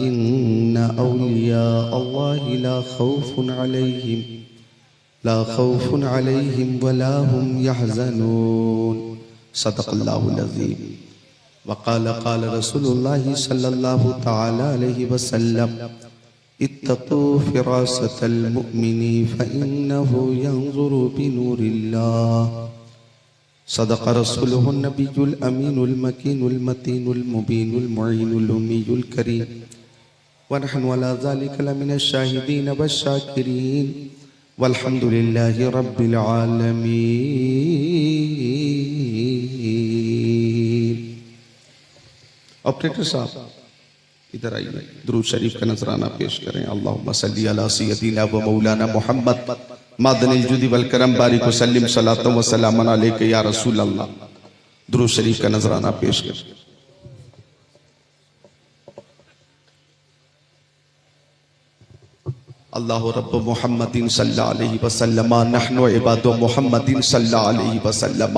इन्ना औलिया अल्लाहि ला खौफुन अलैहिम वला हुम यहज़नून। सदक़ल्लाहुल अज़ीम। वक़ाल क़ाल रसूलुल्लाहि सल्लल्लाहु तआला अलैहि वसल्लम इत्तक़ू फ़िरासतल मुअमिनी फ़इन्नहु यंज़ुरु बिनूरिल्लाह। सदक़ रसूलुहुन नबियुल अमीनुल मकीनुल मतीनुल मुबीनुल मुईनुल उम्मीयुल करीम व नहनु अला ज़ालिका लमिनश शाहिदीन वश्शाकिरीन वल्हम्दुलिल्लाहि रब्बिल आलमीन। ऑपरेटर साहब इधर आइए, दुरूद शरीफ का नजराना पेश करें। अल्लाहुम्मा सल्ली अला सय्यदिना व मौलाना मुहम्मद मादनिल जुदी वल करम बारिक वसल्लिम सलातन व सलामन अलैका या रसूल अल्लाह। दुरूद शरीफ का नजराना पेश करें। अल्लाहु रब्बु मुहम्मदिन सल्लल्लाहु अलैहि वसल्लम नहनु इबादु मुहम्मदिन सल्लल्लाहु अलैहि वसल्लम।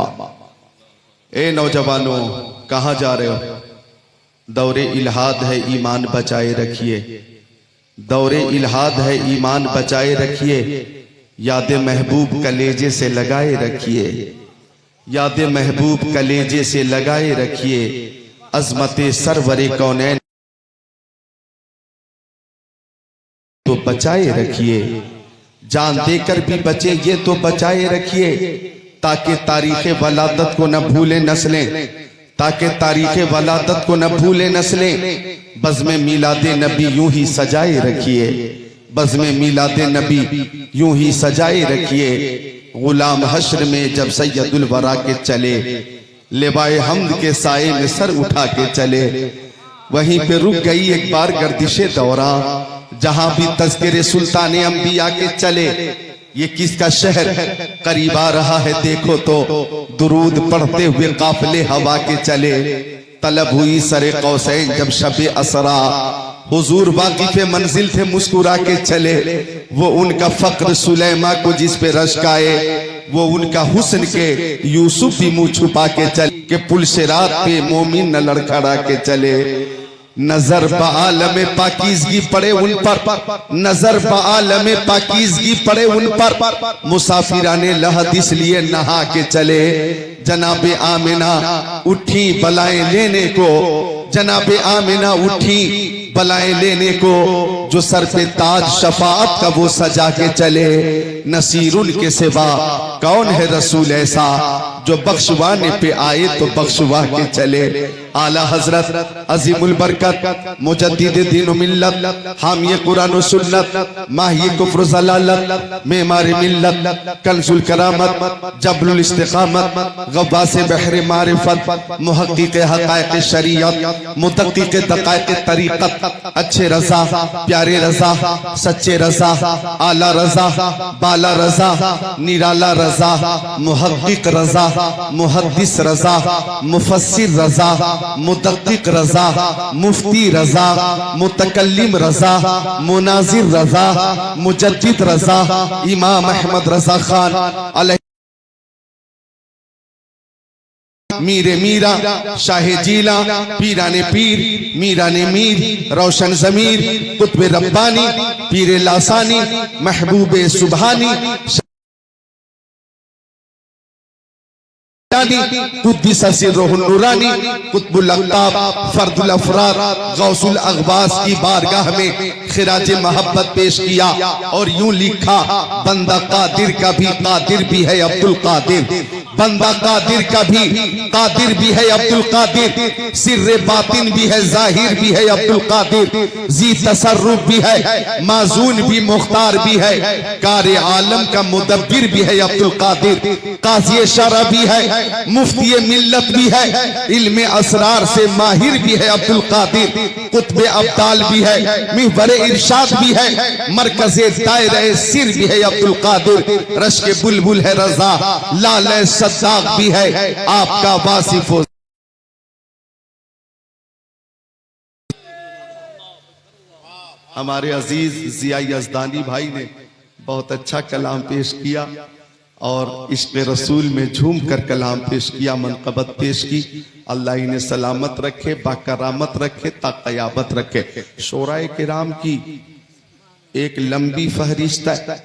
ए नौजवानों, कहाँ जा रहे हो? दौरे इल्हाद है, ईमान बचाए रखिए। दौरे इल्हाद है, ईमान बचाए रखिए। याद महबूब कलेजे से लगाए रखिए। याद महबूब कलेजे से लगाए रखिए। अज़मते सरवरे कौनैन तो बचाए रखिए। जान देकर भी बचे ये तो बचाए रखिए, ताकि तारीख़ वलादत को न भूले नस्लें, ताकि तारीख़ वलादत को न भूले नस्लें। बज़्म मीलाद नबी यूं ही सजाए रखिए। बज़्म मीलाद नबी यूं ही सजाए रखिए। गुलाम हश्र में जब सैयदुल वरा के चले, लिवाए हम्द के साए में सर उठा के चले। वहीं पे रुक गई एक बार गर्दिशे दौरा, जहां भी तज़किरे सुल्ताने अंबिया के चले। ये किसका शहर करीब आ रहा है देखो तो, दुरूद पढ़ते हुए काफिले हवा के चले। तलब हुई सरे कौसैन जब शबे असरा, हुजूर वाक़िफ़े मंजिल थे मुस्कुरा के चले। वो उनका फक्र सुलैमा को जिस पे रश्क आए, वो उनका हुस्न के यूसुफ भी मुंह छुपा के चले। के पुल से रात पे मोमिन न लड़खड़ा के चले। नजर बालम पाकीज़गी पड़े उन पर, नजर बालम पाकीज़गी पड़े उन पर। मुसाफिराने लहद इसलिए नहा के चले। जनाबे आमिना उठी बलाएं लेने को, जनाबे आमिना उठी बलाएं लेने को। जो सर पे ताज शफाअत का वो सजा के चले। नसीर उनके सिवा कौन है रसूल ऐसा, जो बख्शवाने पे आए तो बख्शवा के चले। आला हजरत अजीमुल बरकत मुजद्दिद दीन व मिल्लत, हामी कुरान व सुन्नत, माही कुफ्र ज़लालत, मेमार मिल्लत, कंजुल करामत, जबलुल इस्तिकामत, गव्वास बहर मारिफत, मुहक्किक हक़ाइक़ शरीयत, मुदक्किक दक़ाइक़ तरीक़त, अच्छे रज़ा, प्यारे रज़ा, सच्चे रज़ा, आला रज़ा, बाला रज़ा, निराला रज़ा, मुहक्किक रज़ा, मुहद्दिस रज़ा, मुफस्सिर रज़ा, मुदक्किक रज़ा, मुफ्ती रज़ा, मुतकल्लिम रज़ा, मुनाज़िर रज़ा, मुजद्दिद रज़ा, इमाम अहमद रज़ा खान अलैहि, मीरे मीरा, शाहे जीला, पीराने पीर, मीराने मीर, रोशन ज़मीर, कुतुब रब्बानी, पीरे लासानी, महबूबे सुबहानी, कुद्दिस सिर्रुहुन नूरानी, कुतुबुल अक़ताब, फर्दुल अफ़राद, गौसुल अग़वास की बारगाह में खिराज मोहब्बत पेश किया। और यूं लिखा, बंदा कादिर का भी कादिर भी है अब्दुल कादिर, बंदा कादिर का भी कादिर भी है अब्दुल कादिर, सिर्रे बातिन भी है जाहिर भी है अब्दुल कादिर, जी तसर्रुफ भी है, माजून भी मुख्तार भी है, कारी आलम का मुदब्बिर भी है अब्दुल कादिर, काज़ी शरा भी है, मुफ्ती मिल्लत भी है, इल्मे असरार से माहिर भी है अब्दुल कादिर, कुतबे अब्दाल भी है, मिहबरे इरशाद भी है, मरकज़े दायरे सिर भी है अब्दुल कादिर, रश्क बुलबुल है रज़ा, लाले सद्दाक भी है आपका वासिफ। हमारे अजीज जिया यज़दानी भाई ने बहुत अच्छा कलाम पेश किया। और इश्क़ रसूल में झूम कर कलाम पेश किया, मनक़बत पेश की। अल्लाह इन्हें सलामत रखे, बाकरामत रखे, ताक़याबत रखे। शोराए किराम की एक लंबी फहरिस्त है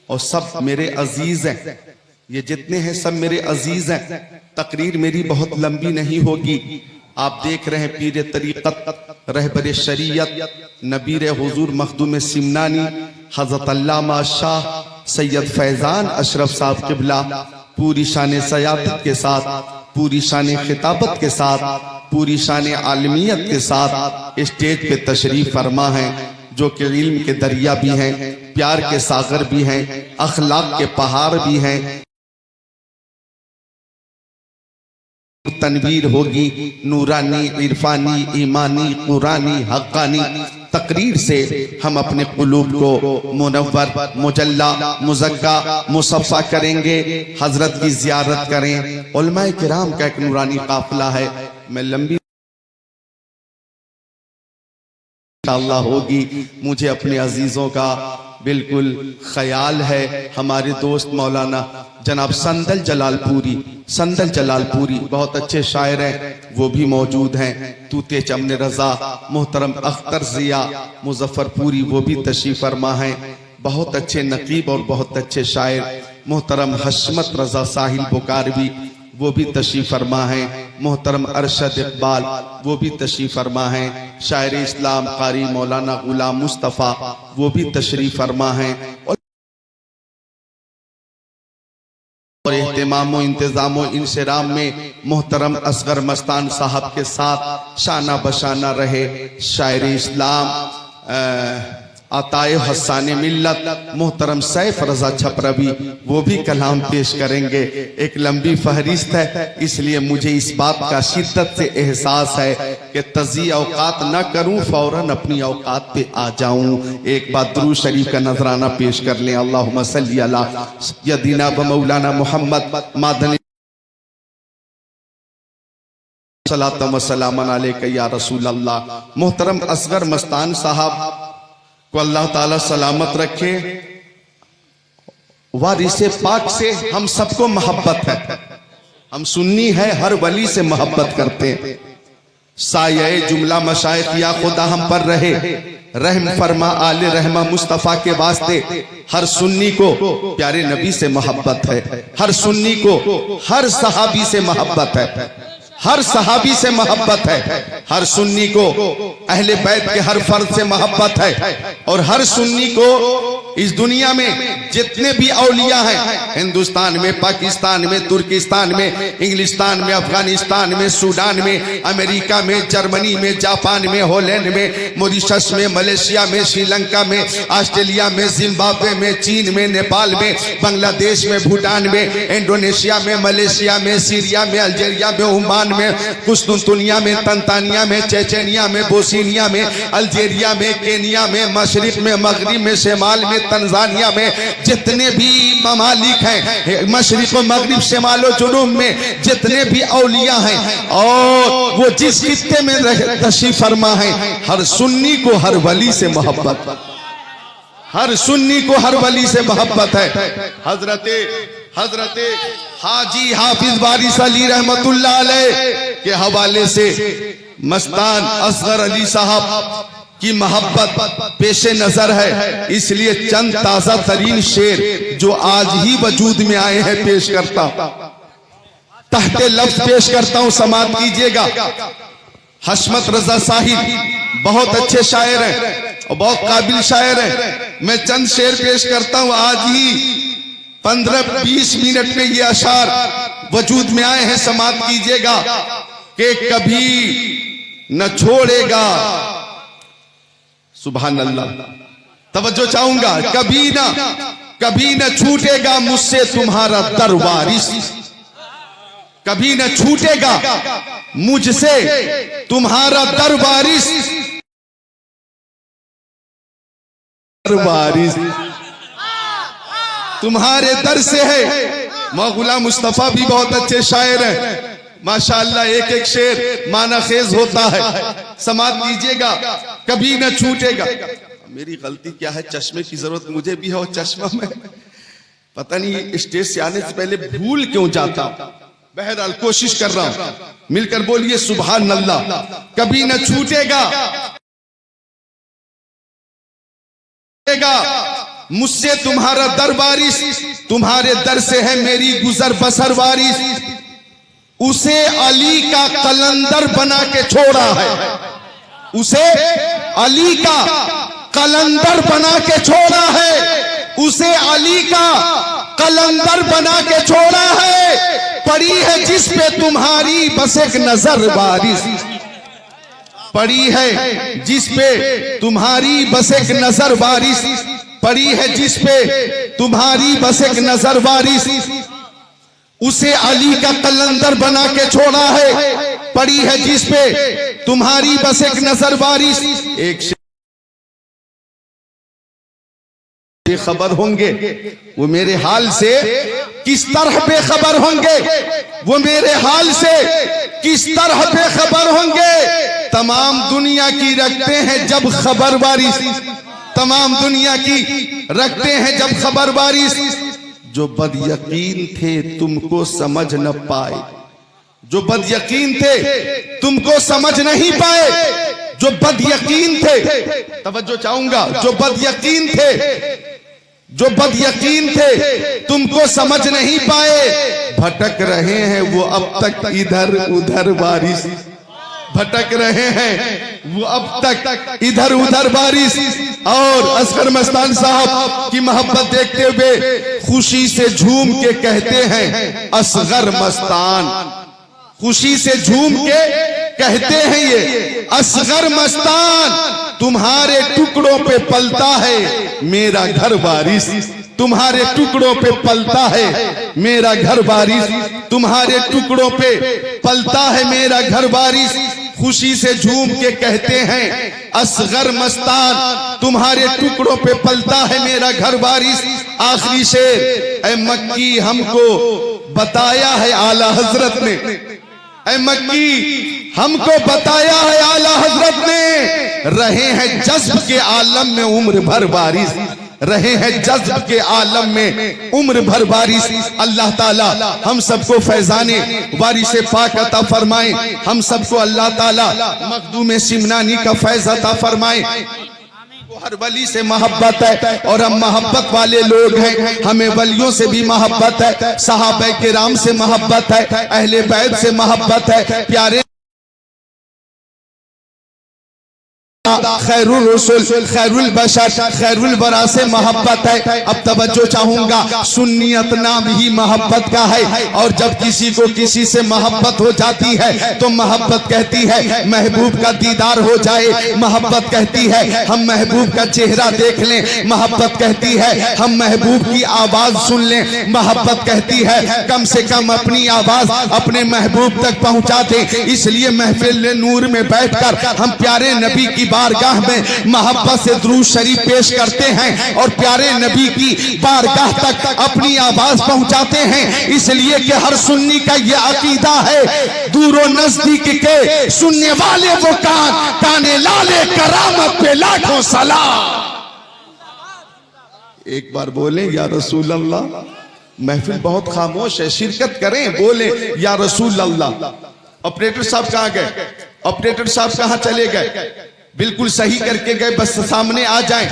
और सब मेरे अजीज हैं। ये जितने हैं सब मेरे अजीज हैं। तकरीर मेरी बहुत लंबी नहीं होगी। आप देख रहे हैं पीर तरीक़त, रहबर शरीयत, नबीर हुजूर मखदूम सिमनानी, हज़रत अल्लामा शाह सैयद फैज़ान अशरफ साहब क़िबला पूरी शान सयादत के साथ, पूरी शान खिताबत के साथ, पूरी शान आलमियत के साथ स्टेज पे तशरीफ फरमा है, जो कि इल्म के दरिया भी हैं, प्यार के सागर भी हैं, अखलाक के पहाड़ भी हैं। तनवीर होगी नूरानी, इरफानी, ईमानी, कुरानी, हक्कानी। तकरीर से हम अपने कुलूब को मुनव्वर, मुजल्ला, मुज़क्का, मुसफ़्फ़ा करेंगे। हजरत की ज़ियारत करें। उलमाए किराम का एक नूरानी काफ़िला है। मैं लंबी इंशाअल्लाह होगी। मुझे अपने अजीज़ों का बिल्कुल ख्याल है। हमारे दोस्त मौलाना जनाब संदल जलालपुरी, संदल जलालपुरी बहुत अच्छे शायर हैं, वो भी मौजूद हैं। तूते चमन रजा, मोहतरम अख्तर जिया मुजफ्फरपुरी, वो भी तशरीफ फरमा हैं। बहुत अच्छे नकीब और बहुत अच्छे शायर मोहतरम हशमत रजा साहिल बुकारवी, वो भी तशरीफ फरमा हैं। मोहतरम अरशद इकबाल, वो भी तशरीफ फरमा हैं। शायर इस्लाम कारी मौलाना गुलाम मुस्तफ़ा, वो भी तशरीफ फरमा हैं। और एहतिमाम इंतजाम इंसराम में मोहतरम असगर मस्तान साहब के साथ शाना बशाना रहे शायर इस्लाम अताए हसाने मिल्लत मोहतरम सैफ रजा छपरवी, वो भी कलाम पेश करेंगे। एक लंबी फहरिस्त है, इसलिए मुझे इस बात का शिद्दत से एहसास है कि तज़ी औकात न करूं, फौरन अपनी औकात पे आ जाऊं। एक बार दुरूद शरीफ का नजराना पेश कर लें। अल्लाहुम्मा सल्ली अला सय्यदिना व मौलाना मुहम्मद मादनी सलातम व सलामन अलैका या रसूल अल्लाह। मोहतरम असगर मस्तान साहब को अल्लाह ताला सलामत रखे। वारिसे पाक से हम सबको मोहब्बत है। हम सुन्नी है, हर वली से मोहब्बत करते हैं। साये जुमला मशाइख या खुदा हम पर रहे, रहम फरमा आले रहमा मुस्तफ़ा के वास्ते। हर सुन्नी को प्यारे नबी से मोहब्बत है, हर सुन्नी को हर सहाबी से मोहब्बत है, हर सहाबी से मोहब्बत है। हर सुन्नी को अहले बैत के हर फर्द से मोहब्बत है। और हर सुन्नी को इस दुनिया में जितने भी औलिया हैं, हिंदुस्तान में, पाकिस्तान में, तुर्किस्तान में, इंग्लिस्तान में, अफगानिस्तान में, सूडान में, अमेरिका में, जर्मनी में, जापान में, हॉलैंड में, मॉरिशस में, मलेशिया में, श्रीलंका में, ऑस्ट्रेलिया में, जिम्बाब्वे में, चीन में, नेपाल में, बांग्लादेश में, भूटान में, इंडोनेशिया में, मलेशिया में, सीरिया में, अल्जीरिया में, ओमान में, कुस्तुनतुनिया में, तंतानिया में, चेचेनिया में, बोस्निया में, अल्जीरिया में, केनिया में, मशरिक में, मगरिब में, शेमाल में, तंजानिया में, जितने भी ममालिक हैं, मशरिक और मगरिब, शेमाल और जुनूब में जितने भी औलिया हैं, और वो जिस खित्ते में तशरीफ फरमा है, हर सुन्नी को हर वली से मोहब्बत, हर सुन्नी को हर वली से मोहब्बत है। हजरते हाजी हाफिज वारिस अली रहमतुल्लाह अलैह के हवाले से मस्तान असगर अली साहब की मोहब्बत पेशे नजर है, इसलिए चंद ताजा तरीन शेर जो आज ही वजूद में आए हैं पेश करता हूं, तहते लफ्ज पेश करता हूं, समात कीजिएगा। हशमत रजा साहिब बहुत अच्छे शायर हैं और बहुत काबिल शायर हैं। मैं चंद शेर पेश करता हूं। आज ही 15-20 मिनट में ये अशार वजूद में आए हैं, समात कीजिएगा। कि कभी न छोड़ेगा, सुभान अल्लाह, तवज्जो चाहूंगा, कभी न छूटेगा मुझसे तुम्हारा दर वारिस, कभी न छूटेगा मुझसे तुम्हारा दर वारिस, तुम्हारे दर से है। मौला मुस्तफा भी बहुत अच्छे शायर हैं माशाअल्लाह, एक एक शेर माना खेज होता है। समात कीजिएगा। कभी न छूटेगा। मेरी गलती क्या है, चश्मे की जरूरत मुझे भी है और चश्मा में पता नहीं स्टेज से आने से पहले भूल क्यों जाता। बहरहाल कोशिश कर रहा हूं, मिलकर बोलिए सुभान अल्लाह। कभी न छूटेगा मुझसे तुम्हारा दर बारिश, तुम्हारे दर से है मेरी गुजर बसर बारिश। उसे अली का कलंदर बना के छोड़ा है, उसे अली का कलंदर बना के छोड़ा है, उसे अली का कलंदर बना के छोड़ा है। पड़ी है जिस पे तुम्हारी बस एक नजर बारिश, पड़ी है जिस पे तुम्हारी बस एक नजर बारिश, पड़ी है जिस पे तुम्हारी बस एक नजर बारिश। उसे अली का कलंदर बना के छोड़ा है, पड़ी है जिस पे तुम्हारी बस एक नजर बारिश। एक बेखबर होंगे वो मेरे हाल से, किस तरह बेखबर होंगे वो मेरे हाल से, किस तरह बेखबर होंगे। तमाम दुनिया की रखते हैं जब खबर बारिश, तमाम दुनिया की रखते हैं जब खबर बारिश। जो बदयकीन थे तुमको समझ न पाए, जो बदयकीन थे तुमको समझ नहीं पाए, जो बदयकीन थे, तवज्जो चाहूंगा, जो बदयकीन थे, जो बदयकीन थे तुमको समझ नहीं पाए। भटक रहे हैं वो अब तक इधर उधर बारिश, भटक रहे हैं वो अब तक इधर उधर बारिश। और असगर मस्तान साहब की मोहब्बत देखते हुए खुशी से झूम के कहते हैं असगर मस्तान, खुशी से झूम के कहते हैं ये असगर मस्तान। तुम्हारे टुकड़ों पे पलता है मेरा घर बारिश, तुम्हारे टुकड़ों पे पलता है मेरा घर बारिश, तुम्हारे टुकड़ों पे पलता है मेरा घर बारिश। खुशी से झूम के कहते हैं असगर मस्तान, तुम्हारे टुकड़ों पे पलता है मेरा घर बारिश। आखिरी शेर, ऐ मक्की हमको बताया है आला हजरत ने, ऐ मक्की हमको बताया है आला हजरत ने। रहे हैं जज्ब के आलम में उम्र भर बारिश, रहे हैं जज्ब के आलम में उम्र भर बारिश। अल्लाह ताला हम सबको फैजाने बारिश पाक अता फरमाए, हम सबको अल्लाह ताला मखदूम सिमनानी का फैज अता फरमाए। हर वली से मोहब्बत है और हम मोहब्बत वाले लोग हैं, हमें वलियों से भी मोहब्बत है, सहाबा किराम से मोहब्बत है, अहले बैत से मोहब्बत है, प्यारे खैरुल रसूल खैरुल बशर खैरुल बरा से मोहब्बत है। अब तवज्जो चाहूंगा, सुन्नियत नाम ही मोहब्बत का है। और जब किसी को किसी से मोहब्बत हो जाती है तो मोहब्बत कहती है महबूब का दीदार हो जाए, मोहब्बत कहती है हम महबूब का चेहरा देख लें, मोहब्बत कहती है हम महबूब की आवाज सुन लें, मोहब्बत कहती है कम से कम अपनी आवाज अपने महबूब तक पहुंचा दें। इसलिए महफिल नूर में बैठकर हम प्यारे नबी की बारगाह में मोहब्बत से दुरूद शरीफ पेश करते हैं और प्यारे नबी की बारगाह तक अपनी आवाज पहुंचाते हैं। इसलिए कि हर सुन्नी का यह अकीदा है दूरो नजदीक के सुनने वाले वो काने लाले करामत पे लाखों सलाम। एक बार बोले या रसूल अल्लाह। महफिल बहुत खामोश है, शिरकत करें, बोले या रसूल अल्लाह। ऑपरेटर साहब कहाँ गए? ऑपरेटर साहब कहाँ चले गए? बिल्कुल सही करके गए, बस सामने आ जाएं।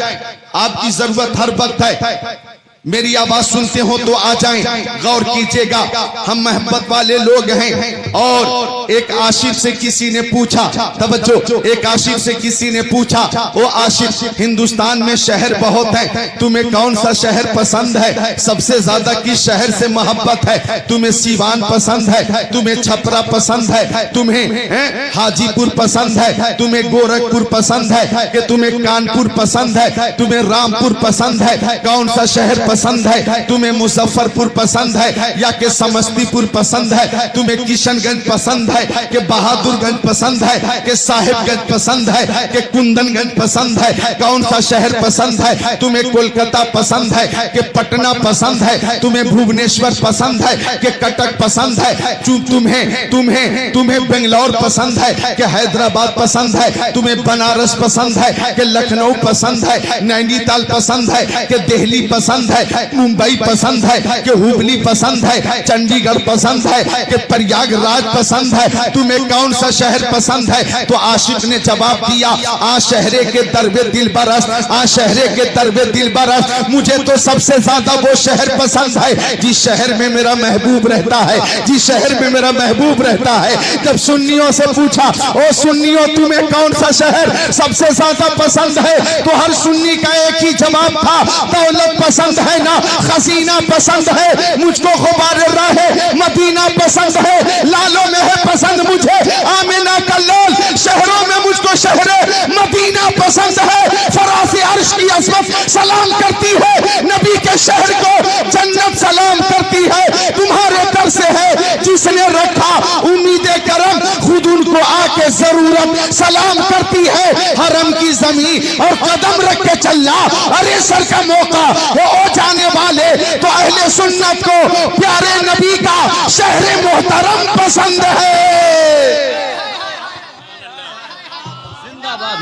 आपकी जरूरत हर वक्त है, मेरी आवाज सुनते हो तो आ जाएं, गौर कीजिएगा। हम मोहब्बत वाले लोग हैं। और एक आशिक से किसी ने पूछा, तवज्जो, एक आशिक से किसी ने पूछा, ओ आशिक हिंदुस्तान में शहर बहुत है, तुम्हें कौन सा शहर पसंद है? सबसे ज्यादा किस शहर से मोहब्बत है? तुम्हें सीवान पसंद है, तुम्हें छपरा पसंद है, तुम्हें हाजीपुर पसंद है, तुम्हें गोरखपुर पसंद है, कि तुम्हें कानपुर पसंद है, तुम्हें रामपुर पसंद है? कौन सा शहर पसंद है? तुम्हें मुजफ्फरपुर पसंद है या कि समस्तीपुर पसंद है? तुम्हें किशनगंज पसंद है कि बहादुरगंज पसंद है कि साहिबगंज पसंद है कि कुंदनगंज पसंद है? कौन सा शहर पसंद है? तुम्हें कोलकाता पसंद है कि पटना पसंद है? तुम्हें भुवनेश्वर पसंद है कि कटक पसंद है? तुम्हें तुम्हें तुम्हें बेंगलोर पसंद है कि हैदराबाद पसंद है? तुम्हें बनारस पसंद है कि लखनऊ पसंद है? नैनीताल पसंद है कि दिल्ली पसंद है? है, मुंबई पसंद है कि हुबली पसंद है, चंडीगढ़ पसंद है कि प्रयागराज पसंद है, तुम्हें कौन सा शहर पसंद है? तो आशिक ने जवाब दिया, आ शहरे के दरबे दिल बरस, आ शहरे के दरबे दिल बरस, मुझे तो सबसे ज्यादा वो शहर पसंद है जिस शहर में मेरा महबूब रहता है, जिस शहर में मेरा महबूब रहता है। जब सुन्नियों से पूछा, ओ सुन्नियों तुम्हें कौन सा शहर सबसे ज्यादा पसंद है? तो हर सुन्नी का एक ही जवाब था, दौलत पसंद है ना, खजीना पसंद है, मुझको गुबार राहे मदीना पसंद है, लालों में है पसंद मुझे आमिना का लाल, शहरों में मुझको शहर मदीना पसंद है। फरासे अर्श की अज़मत सलाम करती है, नबी के शहर को जन्नत सलाम करती है। तुम्हारे दर से है जिसने रखा उम्मीदें करम, खुद उनको आके जरूरत सलाम करती है। हरम की जमीन और कदम रख के चलना, अरे सर का मौका हो जाने वाले, तो अहले सुन्नत को प्यारे नबी का शहर मोहतरम पसंद है।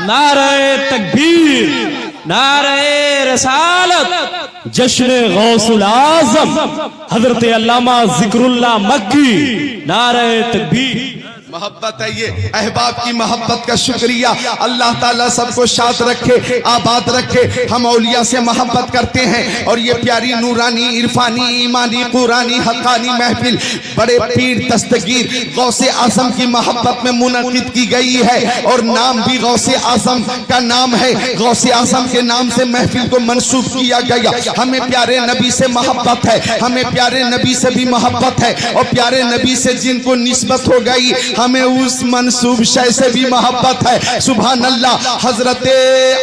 नारे तकबीर, नारे रसालत, जश्न गौसुल आज़म हजरत अल्लामा जिक्रुल्लाह मक्की, नारे तकबीर। मोहब्बत है ये, अहबाब की मोहब्बत का शुक्रिया। अल्लाह ताला सबको शाद रखे, आबाद रखे। हम औलिया से मोहब्बत करते हैं और ये प्यारी नूरानी इरफानी ईमानी कुरानी हक़ानी महफिल बड़े पीर दस्तगीर गौसे आज़म की मोहब्बत में मुनक़िद की गई है और नाम भी गौसे आज़म का नाम है। गौसे आज़म के नाम से महफिल को मंसूब किया गया। हमें प्यारे नबी से मोहब्बत है, हमें प्यारे नबी से भी मोहब्बत है और प्यारे नबी से जिनको निस्बत हो गई हमें उस मंसूब शय से भी मोहब्बत है। सुभान अल्लाह। हजरत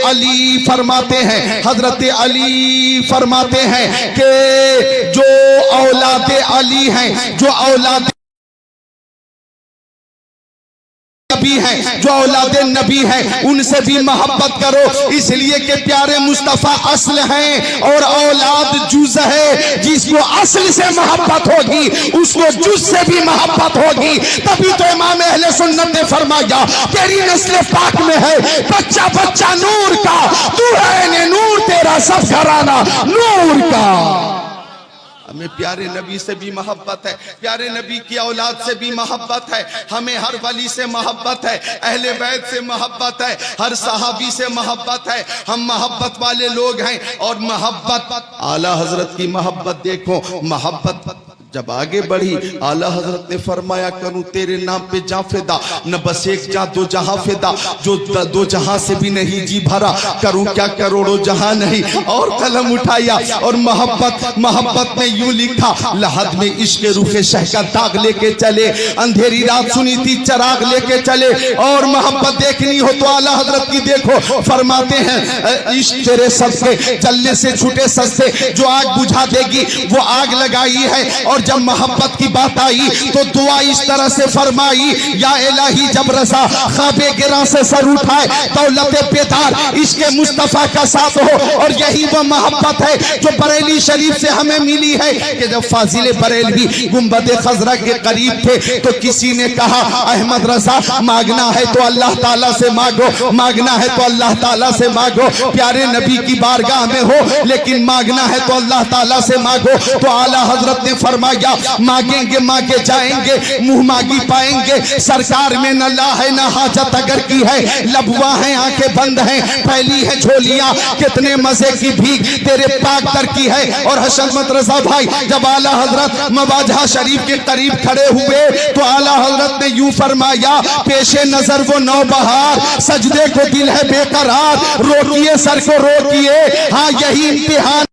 अली फरमाते हैं, हजरत अली फरमाते हैं कि जो औलादे अली हैं, जो औलादे नबी हैं, जो औलादे नबी हैं, उनसे भी मोहब्बत करो, इसलिए कि प्यारे मुस्तफ़ा असल हैं और औलाद जुज़ है। जिसको असल से मोहब्बत होगी उसको जुज़ से भी मोहब्बत होगी। तभी तो इमाम अहले सुन्नत ने फरमाया, तेरी नस्ल पाक में है बच्चा बच्चा नूर का, तू है नूर, तेरा सब घराना नूर का। हमें प्यारे नबी से भी मोहब्बत है, प्यारे नबी की औलाद से भी मोहब्बत है। हमें हर वली से मोहब्बत है, अहले बैत से मोहब्बत है, हर सहाबी से मोहब्बत है। हम मोहब्बत वाले लोग हैं और मोहब्बत आला हजरत की मोहब्बत देखो। मोहब्बत जब आगे बढ़ी, आला हजरत ने फरमाया, करूं तेरे नाम पे जा फिदा, न बस एक जा दो जहां फिदा, जो दो जहां से भी नहीं जी भरा, करूं क्या करोड़ों जहां नहीं। और कलम उठाया और मोहब्बत ने यूं लिखा, लहद में इश्क रुखे शह का दाग लेके चले, अंधेरी रात सुनी थी चराग लेके चले। और मोहब्बत देखनी हो तो आला हजरत की देखो, फरमाते हैं इश्क तेरे सस्ते जलने से छूटे सस्ते, जो आग बुझा देगी वो आग लगाई है। और जब मोहब्बत की बात आई तो दुआ इस तरह से फरमाई, या इलाही जब रज़ा ख्वाबे गिरा से सर उठाए, दौलत बेदार इश्क़ मुस्तफ़ा का साथ हो। और यही वो मोहब्बत है जो बरेली शरीफ से हमें मिली है कि जब फाजिल बरेलवी गुंबद खजरा के करीब थे तो किसी ने कहा, अहमद रज़ा मांगना है तो अल्लाह ताला से मांगो, मांगना है तो अल्लाह ताला से मांगो। प्यारे नबी की बारगाह में हो लेकिन मांगना है तो अल्लाह ताला से मांगो। तो आला हजरत ने फरमाया, मांगेंगे मांगे जाएंगे, मुंह मांगी पाएंगे। सरकार में न ला है न हाजत अगर की है, लबुआ है आंखें बंद हैं, फैली है झोलियां, कितने मजे की भीख तेरे पाक दर की है। और हशमत रजा भाई जब आला हजरत मवाजहा शरीफ के करीब खड़े हुए तो आला हजरत ने यूं फरमाया, पेशे नजर वो नौबहार, सजदे को दिल है बेकरार, रोकिए सर को रोकिए, हाँ यही इम्तिहान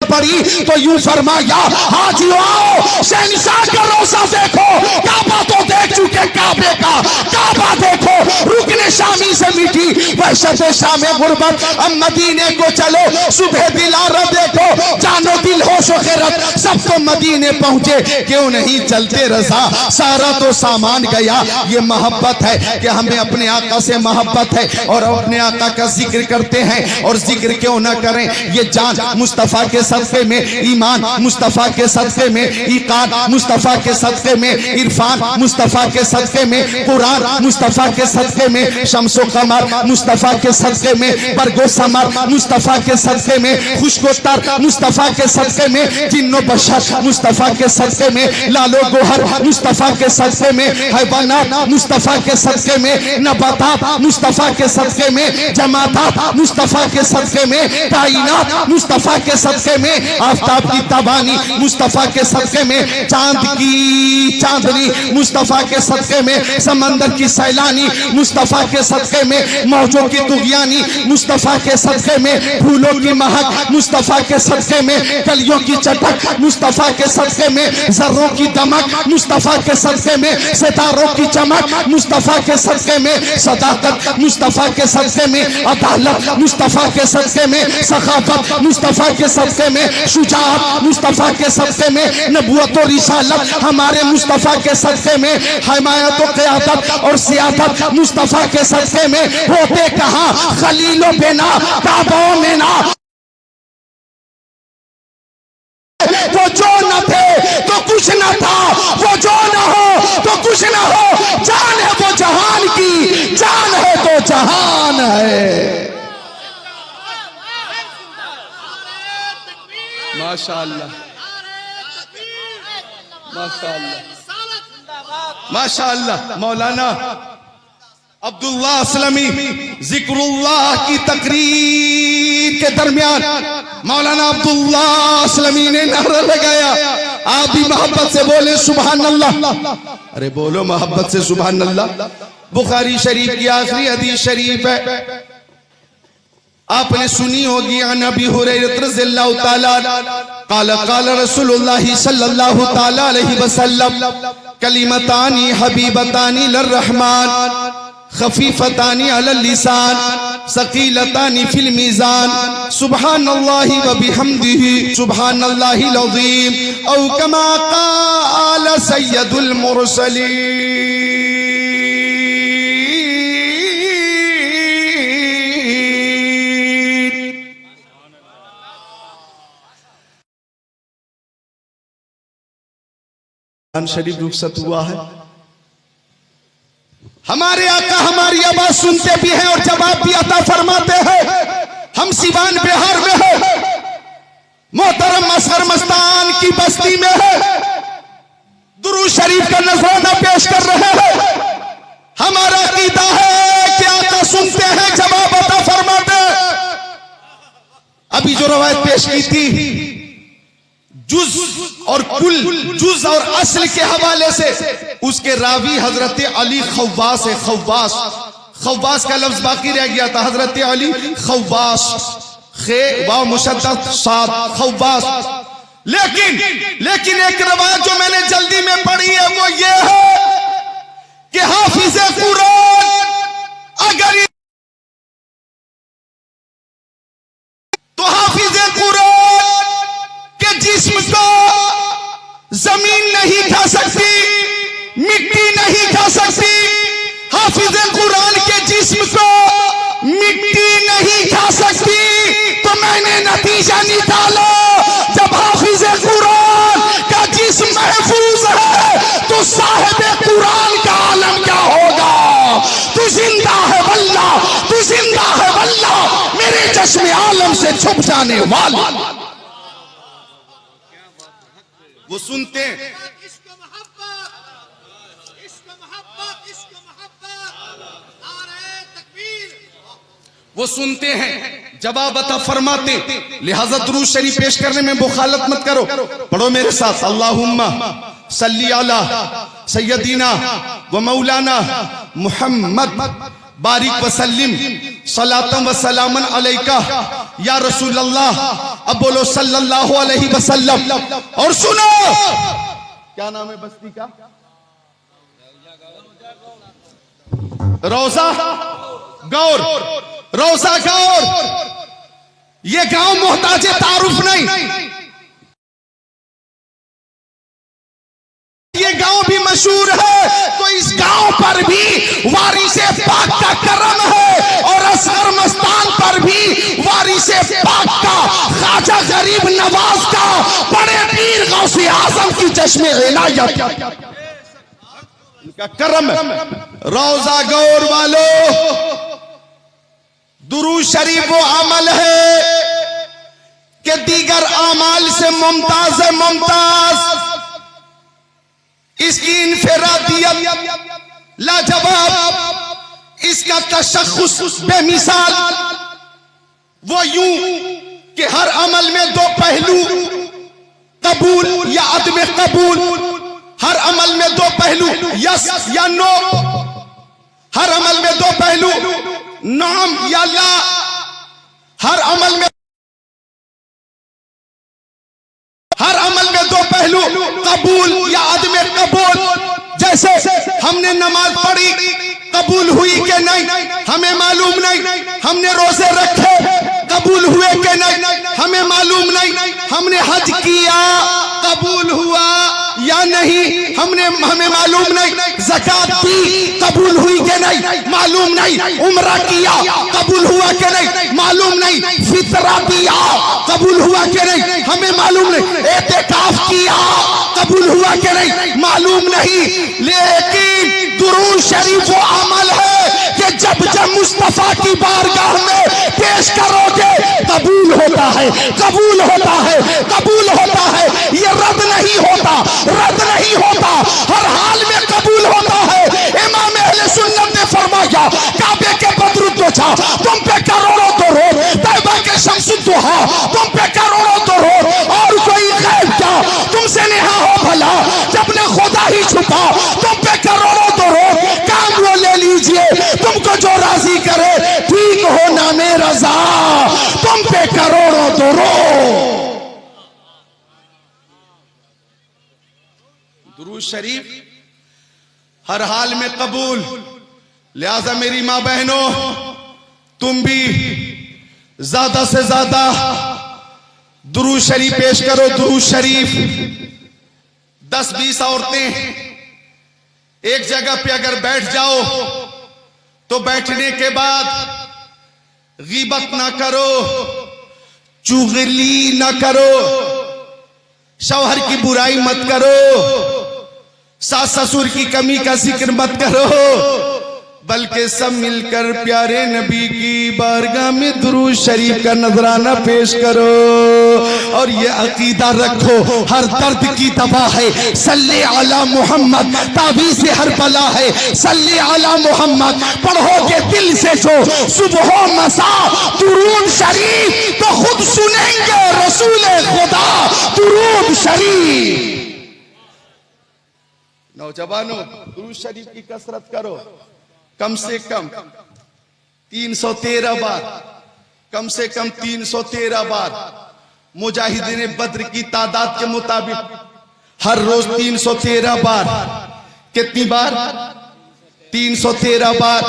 पड़ी। तो यूं फरमाया, हाजियो आओ शहंशाह का रोज़ा देखो, काबा तो देख चुके काबे का, काबा देखो रुकने शामी से मीठी वहशत शामे गुरबत, अब मदीने को चलो सुबह दिलारा देखो, जानो दिल होश व खैरत सब तो मदीने पहुंचे, क्यों नहीं चलते रज़ा, सारा तो सामान गया। ये मोहब्बत है कि हमें अपने आका से मोहब्बत है और अपने आका का जिक्र करते हैं। और जिक्र क्यों ना करें, ये जान मुस्तफ़ा के सदक़े में, ईमान मुस्तफ़ा के सदक़े में, ईकान मुस्तफ़ा के सदक़े में, इरफान मुस्तफ़ा के सदक़े में, कुरान मुस्तफ़ा के सदक़े में, शम्सो कमर मुस्तफा के सदके में, बरगो समर मुस्तफा के सदके में, खुशको तर मुस्तफा के सदके में, जिन्नो बशर मुस्तफा के सदके में, लालो गोहर मुस्तफा के सदके में, हैवानात मुस्तफा के सदके में, नबातात मुस्तफा के सदके में, जमातात मुस्तफा के सदके में, कायनात मुस्तफा के सदके में, आफताब की तबानी मुस्तफा के सदके में, चांद की चांदनी मुस्तफा के सदके में, समंदर की सैलानी मुस्तफा के सदके में, मौजों की तुगियानी मुस्तफा के सदके में, फूलों की महक मुस्तफा के सदके में, कलियों की चटक मुस्तफा के सदके में, जर्रों की दमक मुस्तफा के सदके में, सितारों की चमक मुस्तफा के सदके में, सदाकत मुस्तफा के सदके में, अदालत मुस्तफा के सदके में, सखाफत मुस्तफा के सदके में, शुजाअत मुस्तफा के सदके में, नबूवत और रिसालत हमारे मुस्तफा के सदके में, हिमायत और क़यादत और सियादत मुस्तफा के सदके में, होते कहां खलीलों पे ना काबों में ना, वो जो न थे तो कुछ न था, वो जो न हो तो कुछ न हो, जान है वो जहान की, जान है तो जहान है। माशाअल्लाह माशाअल्लाह माशाअल्लाह। मौलाना अब्दुल्ला असलमी जिक्रुल्लाह की तकरीर के दरमियान मौलाना अब्दुल्ला असलमी ने नारा लगाया, आप भी मोहब्बत से बोले सुभान अल्लाह। अरे बोलो मोहब्बत से सुभान अल्लाह। बुखारी शरीफ की आखिरी हदीस शरीफ है, आपने सुनी होगी, अन अबी हुरैरा रज़ियल्लाहु ताला क़ाल क़ाल रसूलुल्लाह सल्लल्लाहु ताला अलैहि वसल्लम कलिमतानी हबीबतानी लिर्रहमान खफीफतानी अलल लिसान सकीलतानी फिल मीज़ान सुब्हानल्लाहि व बिहम्दिही सुब्हानल्लाहिल अज़ीम औ कमा क़ाल सय्यदुल मुरसलीन। शरीफ रुखसत हुआ है, हमारे आका हमारी आवाज सुनते भी हैं और जवाब भी अता फरमाते हैं। हम सिवान बिहार में है, मोहतरम असगर मस्तान की बस्ती में है, दुरूद शरीफ का नजराना पेश कर रहे हैं। हमारा अकीदा है कि आका सुनते हैं, जवाब अता फरमाते हैं। अभी जो रवायत पेश की थी जुज और कुल, जुज और असल के हवाले से, उसके रावी हजरत अली खव्वास है। खव्वास, खव्वास का लफ्ज बाकी रह गया था, हजरत अली खव्वास, खे वाव मुशद्दद साद खव्वास। लेकिन एक रवायत जो मैंने जल्दी में पढ़ी है वो ये है कि हाफिज कुरान अगर तो हाफिज कुरान जिस्म को जमीन नहीं खा सकती, मिट्टी नहीं खा सकती। हाफिज कुरान के जिस्म को मिट्टी नहीं खा सकती। तो मैंने नतीजा निकाला, जब हाफिज कुरान का जिस्म महफूज है तो साहिब कुरान का आलम क्या होगा। तू जिंदा है वल्लाह, तू जिंदा है वल्लाह, मेरे चश्मे आलम से छुप जाने वाला। वो सुनते हैं, वो सुनते हैं, जवाब अता फरमाते। लिहाजा दुरूद शरीफ पेश करने में मुखालत मत करो, पढ़ो मेरे साथ, अल्लाहुम्मा सल्ली अला सय्यदीना व मौलाना मुहम्मद बारिक वसल्लिम सलातम व सलामन अलैका या रसूल अल्लाह। अब बोलो सल्लल्लाहु अलैहि वसल्लम। और सुनो, क्या नाम है बस्ती का? रोजा गौर, रोजा गौर। ये गांव मोहताज तारुफ नहीं, ये गांव भी मशहूर है। तो इस गांव पर भी वारिसे पाक का करम है, और असगर मस्तान पर भी वारिसे पाक का, ख्वाजा गरीब नवाज का, बड़े पीर गौसे आजम की चश्मे इनायत का करम है। रोजा गौर वालों, दुरूद शरीफ वो अमल है कि दीगर आमाल से मुमताज है, मुमताज। इसकी इनफिरादियत लाजवाब, इसका तशख्खुस बेमिसाल। वो यूं कि हर अमल में दो पहलू, कबूल या अदम कबूल। हर अमल में दो पहलू, यस या नो। हर अमल में दो पहलू, नाम या ला। हर अमल में दो पहलू, कबूल या अदम कबूल। जैसे हमने नमाज पढ़ी, कबूल हुई कि नहीं हमें मालूम नहीं। हमने रोजे रखे, कबूल हुए कि नहीं हमें मालूम नहीं। हमने हज किया, कबूल हुआ या नहीं हमें मालूम नहीं। ज़कात दी, कबूल हुई कि नहीं मालूम नहीं। उम्रा किया, कबूल हुआ कि नहीं मालूम नहीं। फितरा दिया, कबूल हुआ कि नहीं हमें मालूम नहीं। एतिकाफ किया, कबूल हुआ कि नहीं मालूम नहीं। लेकिन दुरूद शरीफ वो अमल है कि जब मुस्तफा की बारगाह में पेश करोगे, कबूल होता है, कबूल होता है, कबूल होता है। ये रद्द नहीं होता, रद्द नहीं होता, हर हाल में कबूल होता है। इमाम अहले सुन्नत ने फरमाया, काबे के बदरुद्दोजा तुम पे करोड़ों दरूद, तैबा के शम्सुद्दुहा तुम पे करोड़ों दरूद, और कोई गैर क्या तुमसे नेहा हो भला, जब ने खुदा ही छुपा तुम पे करोड़ों दरूद। काम वो ले लीजिए तुमको जो राजी करे, ठीक हो नामे रजा तुम पे करोड़ों दरूद। दुरूद शरीफ हर हाल में कबूल। लिहाजा मेरी मां बहनों, तुम भी ज्यादा से ज्यादा दुरूद शरीफ पेश करो। दुरूद शरीफ 10-20 औरतें एक जगह पे अगर बैठ जाओ तो बैठने के बाद गीबत ना करो, चुगली ना करो, शौहर की बुराई मत करो, सास ससुर की कमी का जिक्र मत करो, बल्कि सब मिलकर प्यारे नबी की बारगाह में दुरूद शरीफ का नजराना पेश करो। और ये अकीदा रखो, हर दर्द की दवा है सल्ले अला मोहम्मद, ताबीज़ से हर बला है सल्ले अला मोहम्मद। पढ़ोगे दिल से जो सुबह मसा दुरूद शरीफ, तो खुद सुनेंगे रसूले खुदा दुरूद शरीफ। नौजवानों, दुरूद शरीफ की कसरत करो, कम से कम 313 बार, कम से कम 313 बार। मुजाहिदीन बद्र की तादाद के मुताबिक हर रोज 313 बार। कितनी बार? 313 बार।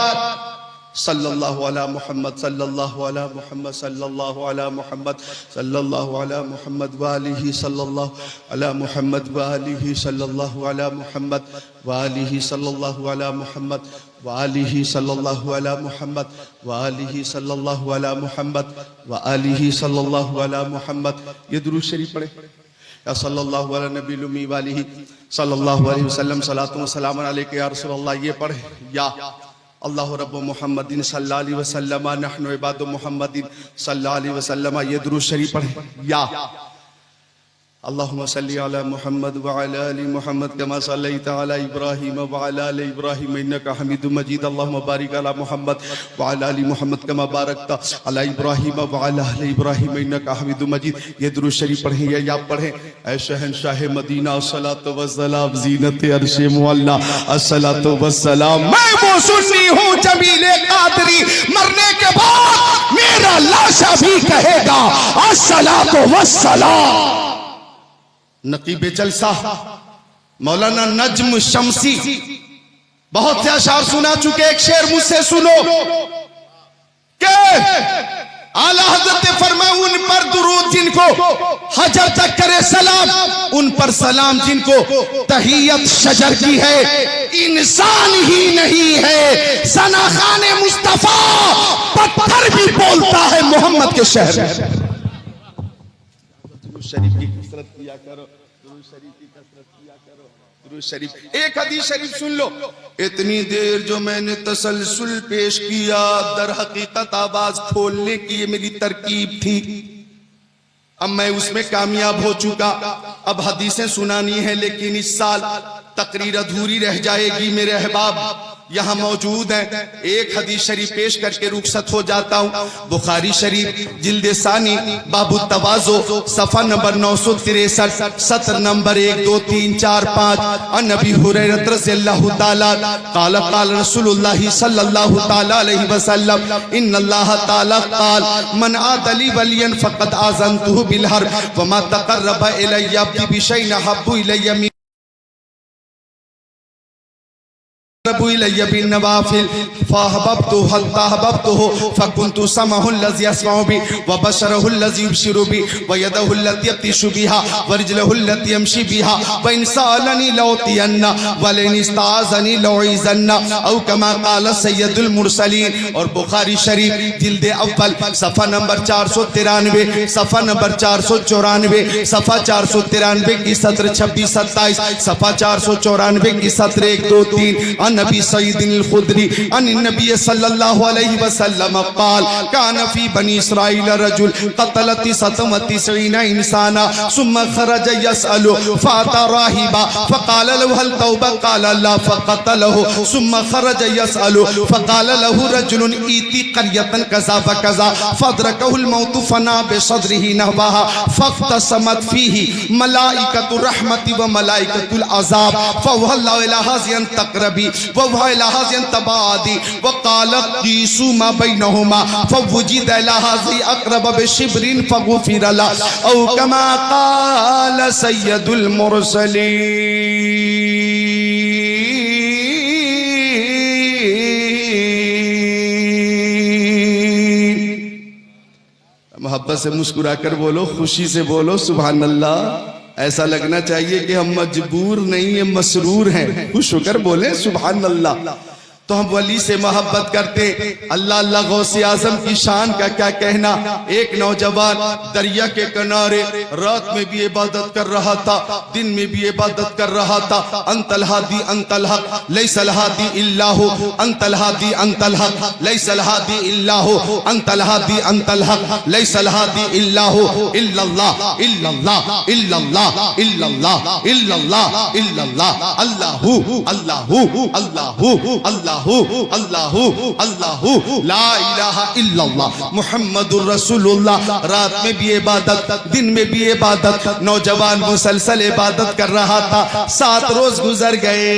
सल्लल्लाहु अला मुहम्मद, सल्लल्लाहु अला मुहम्मद, सल्लल्लाहु अला मुहम्मद, सल्लल्लाहु अला मुहम्मद वालिही, सल्लल्लाहु अला मुहम्मद वालिही, सल्लल्लाहु अला मुहम्मद वालिही, सल्लल्लाहु अला मुहम्मद वालिही, सल्लल्लाहु अला मुहम्मद वालिही, सल्लल्लाहु अला मुहम्मद वालिही, सल्लल्लाहु अला मुहम्मद। ये दुरूद शरीफ पढ़े। या सल्लल्लाहु अला नबी लुमी वालिही सल्लल्लाहु अलैहि वसल्लम, सलातु व सलाम अलैका या रसूल अल्लाह। ये पढ़े। या अल्लाह रब्बु मुहम्मदिन सल्लल्लाहु अलैहि वसल्लम नहनु इबादु मुहम्मदिन सल्लल्लाहु अलैहि वसल्लम। ये दुरूद शरीफ पढ़े। या अल्लाहुम्मा सल्ली अला मुहम्मद व अला आलि मुहम्मद कमा सल्लैता अला इब्राहीम व अला आलि इब्राहीम इन्नका हमीदुम मजीद। अल्लाहुम्मा बारिक अला मुहम्मद व अला आलि मुहम्मद कमा बारकता अला इब्राहीम व अला आलि इब्राहीम इन्नका हमीदुम मजीद। ये दुरूद शरीफ पढ़ें या आप पढ़ें। ऐ शहंशाह मदीना अस्सलातु वस्सलाम ज़ीनत अर्श मुअल्ला अस्सलातु वस्सलाम। मैं वो सुन्नी हूँ जमीले कादरी, मरने के बाद मेरा लाशा भी कहेगा अस्सलातु वस्सलाम। नकीबे जलसा मौलाना नज्म शमसी बहुत से अशार सुना चुके। एक शेर मुझसे सुनो के आला हजरत फरमाए, उन पर दुरूद जिनको हजर तक करे सलाम, उन पर सलाम जिनको तहियत शजर की है, इंसान ही नहीं है। सना खाने मुस्तफा पत्थर भी बोलता है मोहम्मद के शहर में। दुरूद शरीफ की कसरत किया करो, दुरूद शरीफ की कसरत किया करो। शरीफ एक हदीस शरीफ सुन लो। इतनी देर जो मैंने तसलसल पेश किया, दर हकीकत आवाज खोलने की ये मेरी तरकीब थी। अब मैं उसमें कामयाब हो चुका। अब हदीसें सुनानी है, लेकिन इस साल तकरीर अधूरी रह जाएगी। मेरे अहबाब यहाँ मौजूद हैं, एक हदीस शरीफ पेश करके रुखसत हो जाता हूँ। बुखारी शरीफ जिल्द सानी बाबू तवाज़ो सफा नंबर 963, सत्र नंबर 1 2 3 4 5। अन नबी हुरैरा रज़ियल्लाहु ताला क़ाल क़ाल रसूलुल्लाह सल्लल्लाहु ताला अलैहि वसल्लम इन्नल्लाह ताला क़ाल मन आदली वलियन फ़क़द आज़नतुहु बिल हर्ब व मा तक़र्रब इलय्या बिशैइन अहब्बु इलय्या नवाफिल फहबब्तु हत्ता हबब्तुहु फकुन्तु समहु लज़ी यस्मउ बि व बशरहु लज़ी युबशिरु बि व यदहु लती यब्तिशु बिहा व रिजलहु लती यमशी बिहा व इन सअलनी लौतियन्ना व इन इस्ताज़नी लौइज़न्ना औ कमा क़ाल सय्यदुल मुरसलीन। और बुखारी शरीफ जिल्द अव्वल सफ़ा नंबर 493, सफ़ा नंबर 494, सफ़ा 493 की सत्र 26 27, सफ़ा 494 की सत्र 1 2 3। नबी सईदिल खुदरी अन नबी सल्लल्लाहु अलैहि वसल्लम क़ाल कान फी बनी इस्राईल रजुल क़तलती सतमतीसीना इंसाना सुम्मा खरज यसअलु फाता राहिबा फ़क़ाल लहु हल तौबा क़ाल ला फ़क़तलहु सुम्मा खरज यसअलु फ़क़ाल लहु रजुल ईती क़र्यतन कज़ा व कज़ा फ़अदरकहुल मौत फना बिसद्रिही नहवाहा फ़क़तसमत फ़ीही मलाइकतुर रहमति व मलाइकतुल अज़ाब फ़वहल्ला इला हाज़ियन तक़रबी वह इलाहाज़ियन तबादी वक़ालत क़ीसू मा बैनहुमा फ़वुजिद इलाहाज़ी अक़रब बिशिब्रिन फ़ग़ुफ़िर लहु औ कमा क़ाल सय्यदुल मुरसलीन। मोहब्बत से मुस्कुरा कर बोलो, खुशी से बोलो सुभान अल्लाह। ऐसा लगना चाहिए कि हम मजबूर नहीं है, मसरूर हैं। खुश होकर बोले सुभान अल्लाह। तो हम वली से मोहब्बत करते। अल्लाह अल्लाह गौसे आजम की शान का क्या कहना। एक नौजवान दरिया के किनारे रात में भी इबादत कर रहा था, दिन में भी इबादत कर रहा था। अंतल हादी अंतल हक लैसल हादी इल्ला हु अंतल हादी अंतल हक लैसल हादी इल्ला हु अंतल हादी अंतल हक लैसल हादी इल्ला हु इल्लल्लाह इल्लल्लाह इल्लल्लाह इल्लल्लाह इल्लल्लाह इल्लल्लाह अल्लाहु अल्लाहु अल्लाहु अल्लाहु अल्लाहु अल्लाहु ला इलाहा इल्लल्लाह मुहम्मदुर रसूलुल्लाह। रात में भी इबादत, दिन में भी इबादत। नौजवान मुसलसल इबादत कर रहा था। 7 रोज गुजर गए,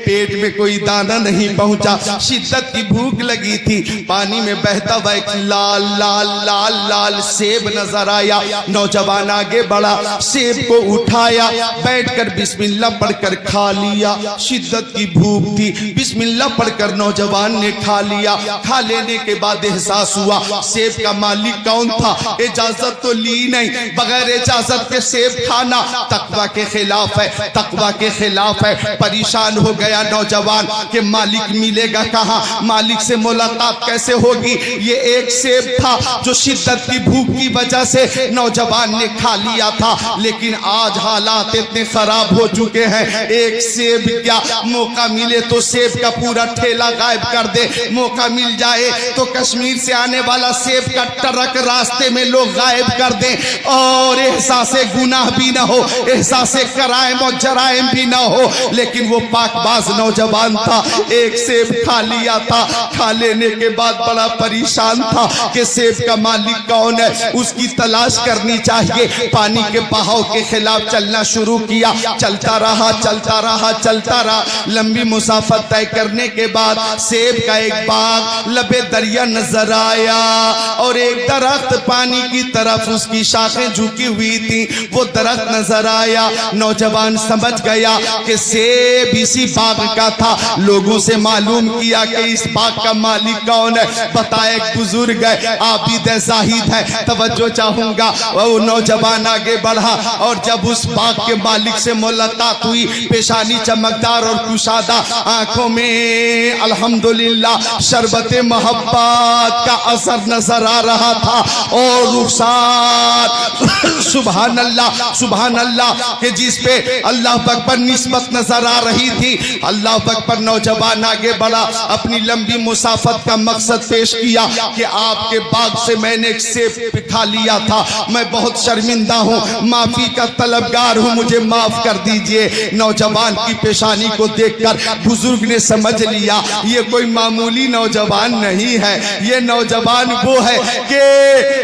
पेट में कोई दाना नहीं पहुंचा। शिद्दत की भूख लगी थी। पानी में बहता हुआ एक लाल लाल लाल लाल सेब नजर आया। नौजवान आगे बढ़ा, सेब को उठाया, बैठकर बिस्मिल्लाह पढ़कर खा लिया। शिद्दत की भूख थी, बिस्मिल्लाह पढ़कर नौजवान ने खा लिया। खा लेने के बाद एहसास हुआ सेब का मालिक कौन था। इजाजत तो ली नहीं, बगैर इजाजत के सेब खाना तकवा के खिलाफ है, तकवा के खिलाफ है। परेशान हो गया नौजवान कि मालिक मिलेगा कहाँ, मालिक से मुलाकात कैसे होगी। ये एक सेब था जो शिद्दत की भूख की वजह से नौजवान ने खा लिया था। लेकिन आज हालात इतने खराब हो चुके हैं, एक सेब क्या, मौका मिले तो सेब का पूरा ठेला गायब कर दे। मौका मिल जाए तो कश्मीर से आने वाला सेब का ट्रक रास्ते में लोग गायब कर दें और एहसासे गुनाह भी ना हो, एहसासे कराइम और जराइम भी ना हो। लेकिन वो पाकबाज नौजवान था, एक सेब खा लिया था। खा लेने के बाद बड़ा परेशान था कि सेब का मालिक कौन है, उसकी तलाश करनी चाहिए। पानी के बहाव के खिलाफ चलना शुरू किया। चलता रहा चलता रहा चलता रहा। लंबी मुसाफत तय करने के बाद सेब का एक बाग लबे दरिया नजर आया और एक दरख्त पानी की तरफ उसकी शाखें झुकी हुई थी, वो दरख्त नजर आया। नौजवान समझ गया कि सेब इसी बाग का था। लोगों से मालूम किया कि इस बाग का मालिक कौन है। बताए बुजुर्ग है, आबिद जाहिद है, तवज्जो चाहूंगा। वो नौजवान आगे बढ़ा और जब उस बाग के मालिक से मुलाकात हुई, पेशानी चमकदार और कुशादा, आंखों में अल्हम्दुलिल्लाह शरबत मोहब्बत का असर नजर आ रहा था और रुखसार सुभान अल्लाह के जिस पे अल्लाह अकबर निस्बत नजर आ रही थी। अल्लाह अकबर नौजवान आगे बढ़ा, अपनी लंबी मुसाफत का मकसद पेश किया कि आपके बाग से मैंने एक सेब खा लिया था, मैं बहुत शर्मिंदा हूँ, माफी का तलबगार हूँ, मुझे माफ कर दीजिए। नौजवान की पेशानी को देखकर बुजुर्ग ने समझ लिया ये कोई मामूली नौजवान नहीं है, ये नौजवान वो है कि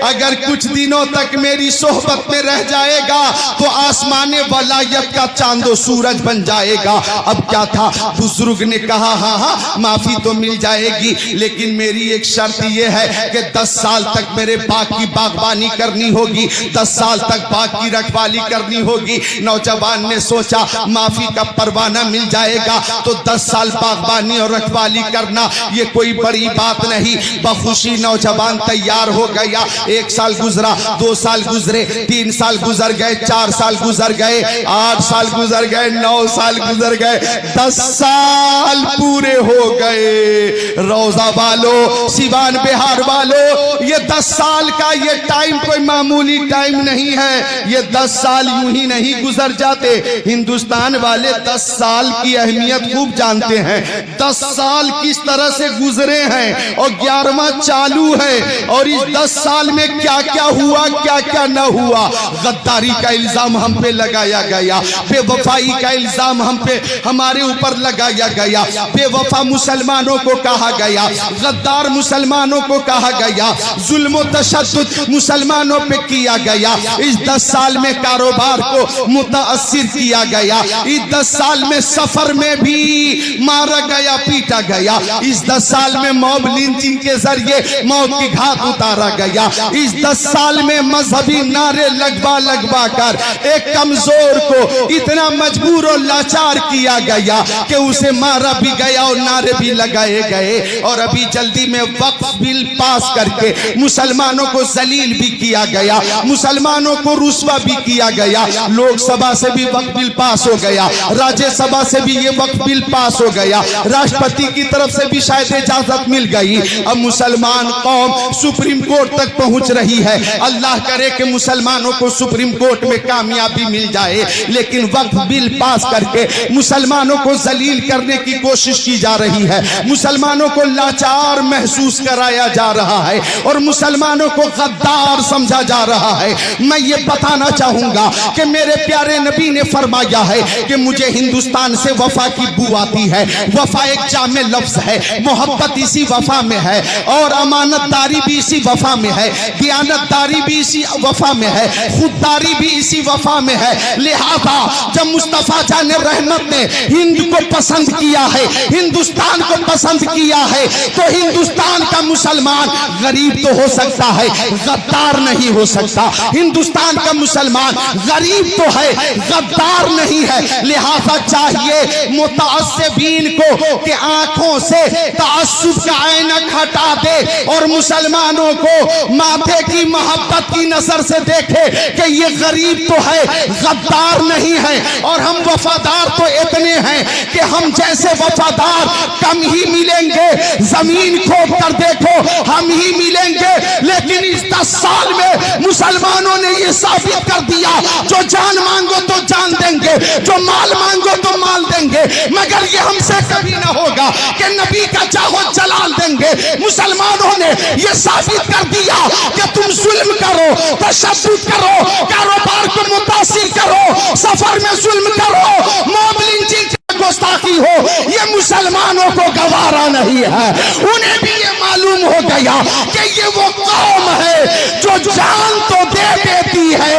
अगर कुछ दिनों तक मेरी सोहबत में रह जाएगा तो आसमाने वलायत का चांदो सूरज बन जाएगा। अब क्या था, बुजुर्ग ने कहा हाँ हाँ माफी तो मिल जाएगी, लेकिन मेरी एक शर्त यह है कि 10 साल तक मेरे बाग की बागबानी करनी होगी, 10 साल तक बाग की रखवाली करनी होगी। नौजवान ने सोचा माफी का परवाना मिल जाएगा तो 10 साल बागबानी और रखवाली करना ये कोई बड़ी बात नहीं। बखुशी नौजवान तैयार हो गया। 1 साल गुजरा, 2 साल गुजरे, 3 साल गुजर गए, 4 साल गुजर गए, 8 साल गुजर गए, 9 साल गुजर गए, 10 साल पूरे हो गए। रोजा वालों, सिवान बिहार वालों, ये 10 साल का ये टाइम कोई मामूली टाइम नहीं है, ये 10 साल यूं ही नहीं गुजर जाते। हिंदुस्तान वाले 10 साल की अहमियत खूब जानते हैं, 10 साल किस तरह से गुजरे हैं और 11वां चालू है। और इस 10 साल में क्या क्या हुआ, क्या क्या न हुआ। गद्दारी का इल्जाम हम पे लगाया गया, बेवफाई का इल्जाम हम पे हमारे ऊपर लगाया गया, बेवफा मुसलमानों को कहा गया, गद्दार मुसलमानों को कहा गया, जुल्म तशद्दुद मुसलमानों पे किया गया। इस 10 साल में कारोबार को मुतासिर किया गया, इस 10 साल में सफर में भी मारा गया, पीटा गया। इस 10 साल में मॉब लिंचिंग के जरिए मौत की घात उतारा गया। इस 10 साल में मजहबी नारे लगवा कर एक कमजोर को इतना मजबूर और लाचार किया गया कि उसे मारा भी गया और नारे भी लगाए गए। और अभी जल्दी में वक्फ बिल पास करके मुसलमानों को जलील भी किया गया, मुसलमानों को रुस्वा भी किया गया। लोकसभा से भी वक्फ बिल पास हो गया, राज्यसभा से भी ये वक्फ बिल पास हो गया, राष्ट्रपति की तरफ से भी शायद इजाजत मिल गई। अब मुसलमान कौम सुप्रीम कोर्ट तक पहुंच रही है। अल्लाह करे कि मुसलमानों को सुप्रीम कोर्ट में कामयाबी मिल जाए, लेकिन वक्फ बिल पास करके मुसलमानों को जलील करने की कोशिश की जा रही है, मुसलमानों को लाचार महसूस कराया जा रहा है और मुसलमानों को गद्दार समझा जा रहा है। मैं ये बताना चाहूंगा कि मेरे प्यारे नबी ने फरमाया है कि मुझे हिंदुस्तान से वफा की बू आती है। वफा एक जामे लफ्ज है, मोहब्बत इसी वफा में है और अमानतदारी भी इसी वफा में है, दियानतदारी भी इसी वफा में है, खुददारी भी इसी वफा में है। लिहाजा जब मुस्तफा जाने रहमत ने हिंद को पसंद किया है, हिंदुस्तान को पसंद किया है, तो हिंदुस्तान का मुसलमान गरीब तो हो सकता है, गद्दार नहीं हो सकता। हिंदुस्तान का मुसलमान गरीब तो है, गद्दार नहीं है। लिहाजा चाहिए मुतअस्सिबीन को कि आंखों से तअस्सुब का ऐनक हटा दे और मुसलमानों को माथे की मोहब्बत की नजर से देखे कि ये गरीब तो है, गद्दार नहीं है। और हम वफादार तो इतने हैं कि हम जैसे वफादार कम ही मिलेंगे, जमीन खोद कर देखो हम ही मिलेंगे। लेकिन इस 10 साल में मुसलमानों ने ये साबित कर दिया, जो जान मांगो तो जान देंगे, जो माल मांगो तो माल देंगे, मगर ये हमसे कभी ना होगा कि नबी का चाहो जलाल देंगे। मुसलमानों ने ये साबित कर दिया कि तुम जुल्म करो, तशद्दुद करो, कारोबार को मुतासिर करो, सफर में जुल्म करो, मॉब लिंचिंग गुस्ताखी हो, ये मुसलमानों को गवारा नहीं है। उन्हें भी ये मालूम हो गया कि ये वो कौम है जो जान तो दे देती है,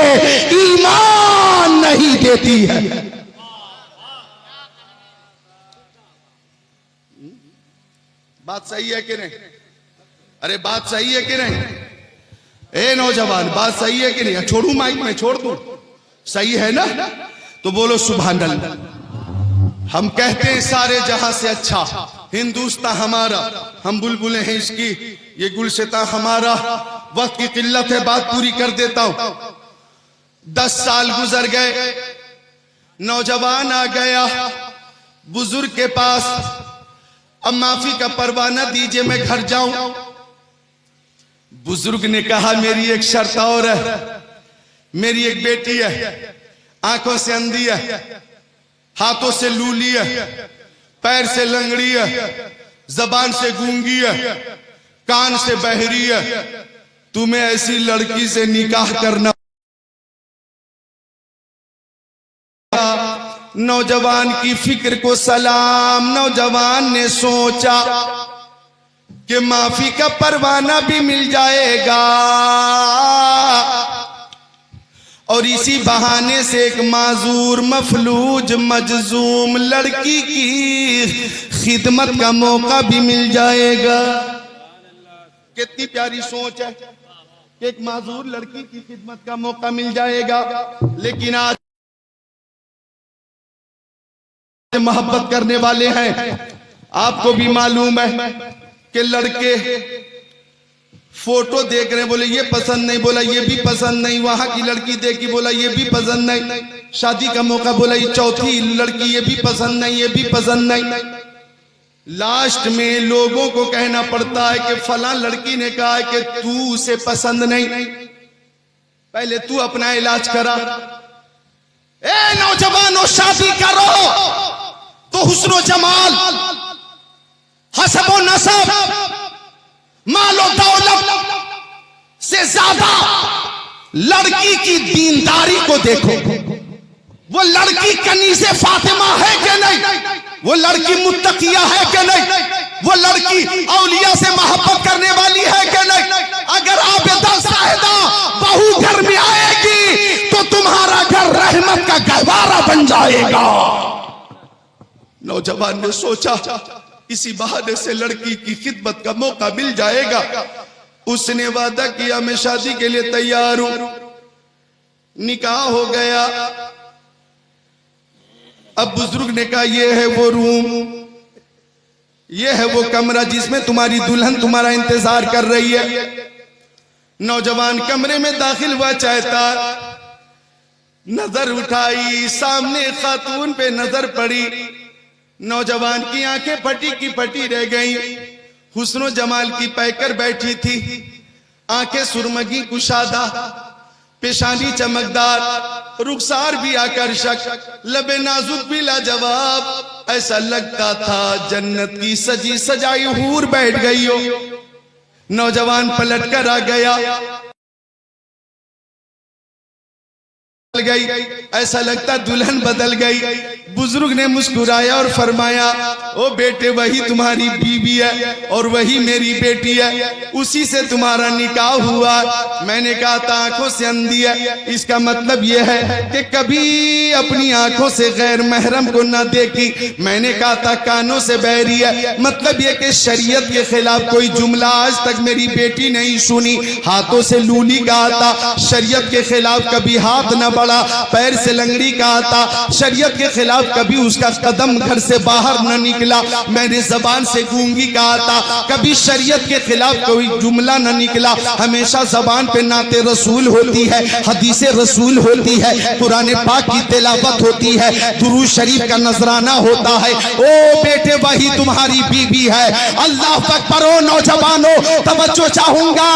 ईमान नहीं देती है। बात सही है कि नहीं? अरे बात सही है कि नहीं? ए नौजवान, बात सही है कि नहीं? छोड़ू माइक में, छोड़ दूं? सही है ना? तो बोलो सुभान अल्लाह। हम कहते हैं सारे जहां से अच्छा हिंदुस्तान हमारा, हम बुलबुलें हैं इसकी, ये गुलशता हमारा। वक्त की किल्लत है, बात पूरी कर देता हूं। 10 साल गुजर गए, नौजवान आ गया, बुजुर्ग के पास, अब माफी का परवाना दीजिए, मैं घर जाऊं। बुजुर्ग ने कहा मेरी एक शर्त और है, मेरी एक बेटी है, आंखों से अंधी है, हाथों से लूली है, पैर से लंगड़ी है, जबान से गूंगी है, कान से बहरी है। तुम्हें ऐसी लड़की से निकाह करना। नौजवान की फिक्र को सलाम। नौजवान ने सोचा कि माफी का परवाना भी मिल जाएगा और इसी बहाने से एक माजूर, मफलूज, मजजूम लड़की की खिदमत का मौका भी मिल जाएगा। कितनी प्यारी सोच है कि एक माजूर लड़की की खिदमत का मौका मिल जाएगा। लेकिन आज मोहब्बत करने वाले हैं, आपको भी मालूम है कि लड़के फोटो देख रहे हैं, बोले ये पसंद नहीं, बोला ये भी पसंद नहीं, वहां की लड़की देखी, बोला ये भी पसंद नहीं, शादी का मौका, बोला ये चौथी लड़की, ये भी पसंद नहीं, ये भी पसंद नहीं। लास्ट में लोगों को कहना पड़ता है कि फलां लड़की ने कहा है कि तू उसे पसंद नहीं, पहले तू अपना इलाज करा। ए नौजवानों, शादी करो तो हुस्नो जमाल, हसबो नसब, मालो दौलत से ज्यादा लड़की की दीनदारी को देखो। वो लड़की कनीज़े फातिमा है कि नहीं, वो लड़की मुत्तकिया है कि नहीं, वो लड़की औलिया से मोहब्बत करने वाली है कि नहीं। अगर आबिदा साहिदा बहू घर में आएगी तो तुम्हारा घर रहमत का गहवारा बन जाएगा। नौजवान ने सोचा इसी बहाने से लड़की की खिदमत का मौका मिल जाएगा। उसने वादा किया मैं शादी के लिए तैयार हूं। निकाह हो गया। अब बुजुर्ग ने कहा ये है वो रूम, ये है वो कमरा जिसमें तुम्हारी दुल्हन तुम्हारा इंतजार कर रही है। नौजवान कमरे में दाखिल हुआ, चाहता नजर उठाई, सामने खातून पे नजर पड़ी। नौजवान की आंखें फटी की फटी रह गई। हुस्नो जमाल की पैकर बैठी थी, आंखें सुरमगी कुशादा, पेशानी चमकदार, रुखसार भी आकर्षक, लबे नाजुक भी लाजवाब। ऐसा लगता था जन्नत की सजी सजाई हूर बैठ गई हो। नौजवान पलट कर आ गया, गई, ऐसा लगता दुल्हन बदल गई। बुजुर्ग ने मुस्कुराया और फरमाया ओ बेटे, वही तुम्हारी बीवी है और वही मेरी बेटी है, उसी से तुम्हारा निकाह हुआ। मैंने कहा था आंखों से अंधी है, इसका मतलब यह है कि कभी अपनी आंखों से गैर महरम को न देखी। मैंने कहा था कानों से बहरी है, मतलब यह कि शरीयत के खिलाफ कोई जुमला आज तक मेरी बेटी नहीं सुनी। हाथों से लूली कहा था, शरीयत के खिलाफ कभी हाथ न बढ़ा, पैर से लंगड़ी कहा था, शरीयत के खिलाफ कभी उसका कदम घर से बाहर न निकला। मैंने जबान से गूंगी कहा था, कभी शरीयत के खिलाफ कोई जुमला न निकला। हमेशा जबान पे नाते रसूल होती है, हदीसे रसूल होती है, कुरान पाक की तिलावत होती है, दुरूद शरीफ का नजराना होता है। ओ बेटे, वही तुम्हारी बीबी है। अल्लाह अकबर। ओ नौजवानों, तवज्जो चाहूंगा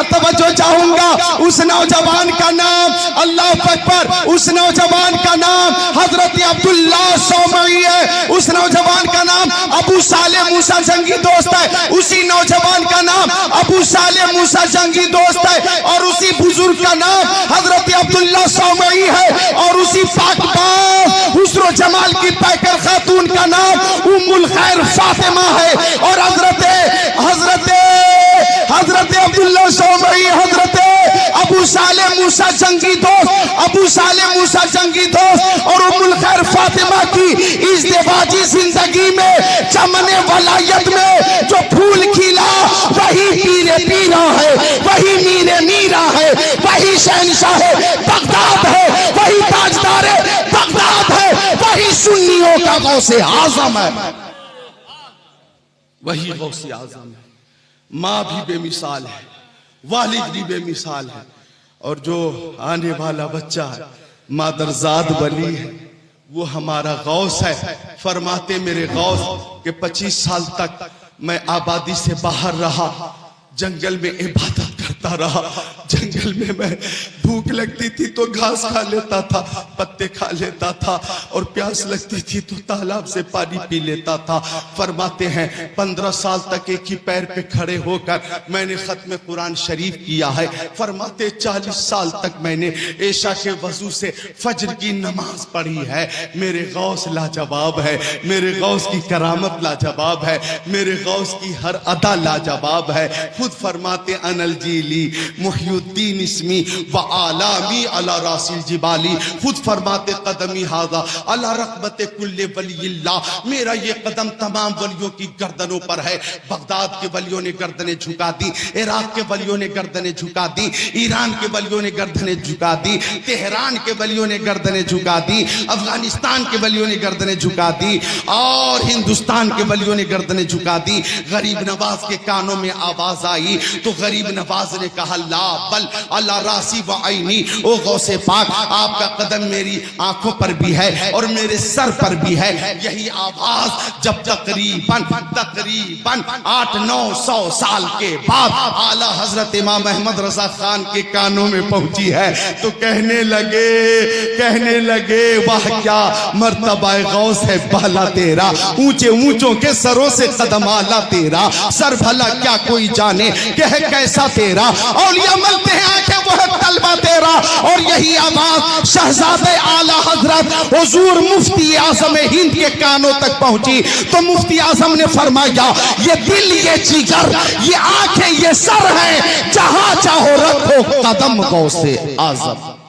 तवज्जो चाहूंगा उस नौजवान का नाम, अल्लाह अकबर, उस नौजवान का नाम हजरत अब्दुल्ला सौमई है। उस नौजवान का नाम अबू साले मूसा जंगी दोस्त है। उसी नौजवान का नाम अबू साले मूसा जंगी दोस्त है। और उसी बुजुर्ग का नाम हजरत अब्दुल्ला सौमई है। और उसी पाकबाज हुस्न जमाल की पैकर खातून का नाम उम्मुल खैर फातिमा है। और हजरत अब्दुल्ला सौमई, हजरत अबू साले मूसा जंगी दोस्त, अबू साले मूसा जंगी दोस्त और उम्मुल खैर फातिमा की इज़्दिवाजी जिंदगी में, चमने वलायत में जो फूल खिला वही पीरे पीरा है, वही मीरे मीरा है, वही शहंशाह बगदाद है, वही ताजदार बगदाद है, वही सुन्नियों का गौसे आजम है, वही गौसे आजम है। माँ भी बेमिसाल है, वालिद भी बेमिसाल है, और जो आने वाला बच्चा मादरजाद वली है वो हमारा गौस है। फरमाते मेरे गौस के 25 साल तक मैं आबादी से बाहर रहा, जंगल में इबादत करता रहा। जंगल में मैं भूख लगती थी तो घास खा लेता था, पत्ते खा लेता था, और प्यास लगती थी तो तालाब से पानी पी लेता था। फरमाते हैं 15 साल तक एक ही पैर पे खड़े होकर मैंने खत्म कुरान शरीफ किया है। फरमाते 40 साल तक मैंने ऐशा के वजू से फजर की नमाज पढ़ी है। मेरे गौस लाजवाब है, मेरे गौस की करामत लाजवाब है, मेरे गौस की हर अदा लाजवाब है। खुद फरमाते अनल जीली मुहियुद्दीन इस्मी व आलामी अला रासिल जिबाली। खुद फरमाते कदमी हाजा अला रक़बते कुल्ले वलील्लाह, मेरा ये कदम तमाम वलियों की गर्दनों पर है। बगदाद के वलियों ने गर्दनें झुका दी, इराक के वलियों ने गर्दनें झुका दी, ईरान के वलियों ने गर्दनें झुका दी, तेहरान के वलियों ने गर्दनें झुका दी, अफगानिस्तान के वलियों ने गर्दनें झुका दी, और हिंदुस्तान के वलियों ने गर्दनें झुका दी। गरीब नवाज के कानों में आवाज आई तो गरीब नवाज ने कहा ला बल अल्लाह रासी व आईनी, ओ गौसे पाक आपका कदम मेरी आंखों पर भी है और मेरे सर पर भी है। यही आवाज जब तकरीबन 800-900 साल के बाद आला हजरत इमाम अहमद रजा खान के कानों में पहुंची है तो कहने लगे वाह क्या मर्तबा गौस है बाला तेरा, ऊंचे ऊंचों के सरों से कदम आला तेरा, सर भला क्या कोई जाने कि है कैसा तेरा, औलिया मलते हैं आंखें वो है तलबा तेरा। और यही आवाज शहजादे आला हजरत हुजूर मुफ्ती आजम हिंद के कानों तक पहुंची तो मुफ्ती आजम ने फरमाया ये दिल ये जिगर ये आंखें ये सर है, जहां चाहो रखो कदम गौसे आजम।